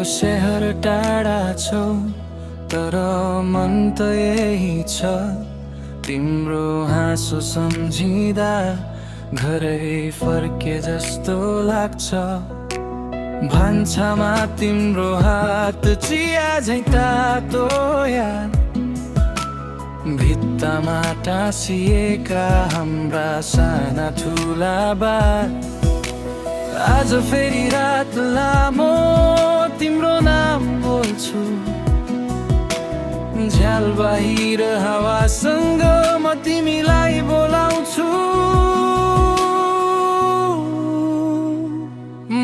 शहर टाढा छौ तर मन त यही छ। तिम्रो हाँसो सम्झिँदा घरै फर्के जस्तो लाग्छ। भान्सामा तिम्रो हात चिया झैँ तातो याद, भित्तामा टाँसिएका हाम्रा साना ठुला बात। आज फेरि रात लामो तिम्रो नाम बोल्छु, झ्याल बाहिर हावासँग म तिमीलाई बोलाउँछु।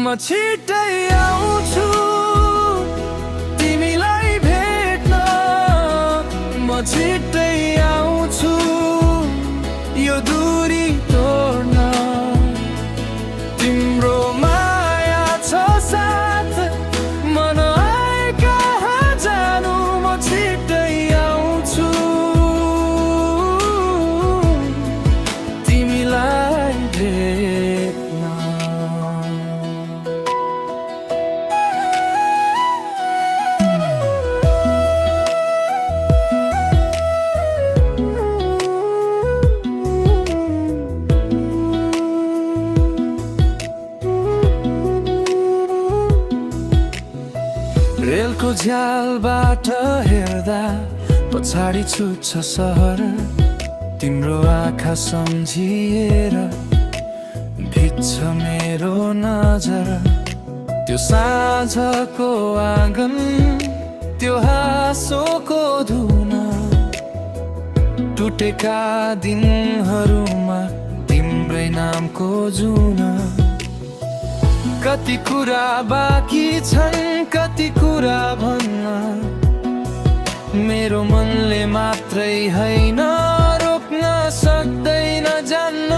म छिट्टै आउँछु तिमीलाई भेट्न, म छिट्टै आउँछु यो दूरी तोड्न। तिम्रो माया छ साथ मन आए कहाँ जानु, म छिट्टै आउँछु तिमीलाई भेट्न। रेलको झ्यालबाट हेर्दा पछाडि छुट्छ सहर, तिम्रो आँखा सम्झिएर भिज्छ मेरो नजर। त्यो साँझको आँगन, त्यो हाँसोको धुन, टुटेका दिनहरूमा तिम्रै नामको जुन। कति कुरा बाँकी छन् कति कुरा भन्न, मेरो मनले मात्रै हैन रोक्न सक्दैन जान्न।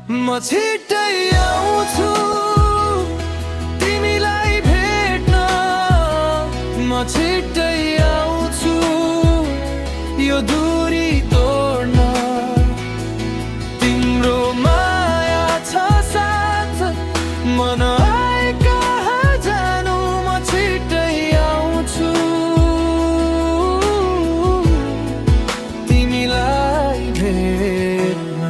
म छिट्टै आउँछु तिमीलाई भेट्न, म छिट्टै आउँछु यो दूरी तोड्न। तिम्रो माया छ साथ मन आए कहाँ जानु, म छिट्टै आउँछु तिमीलाई भेट्न।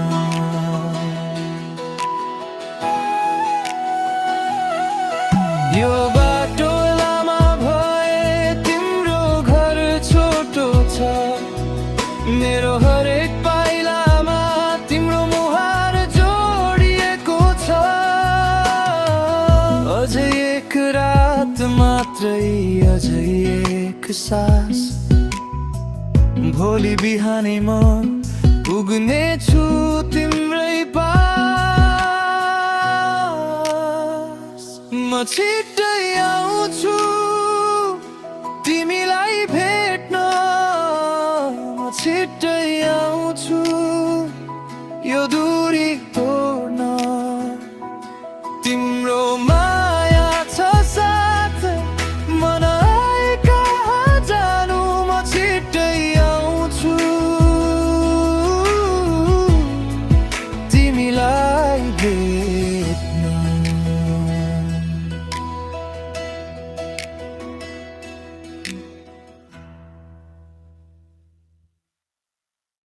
यो बाटो लामा भए तिम्रो घर छोटो छ, मेरो हरेक पाइलामा तिम्रो मुहार जोडिएको छ। अझै एक रात मात्रै अझै एक सास, भोलि बिहानै म पुग्नेछु तिम्रै पास। म छिट्टै आउँछु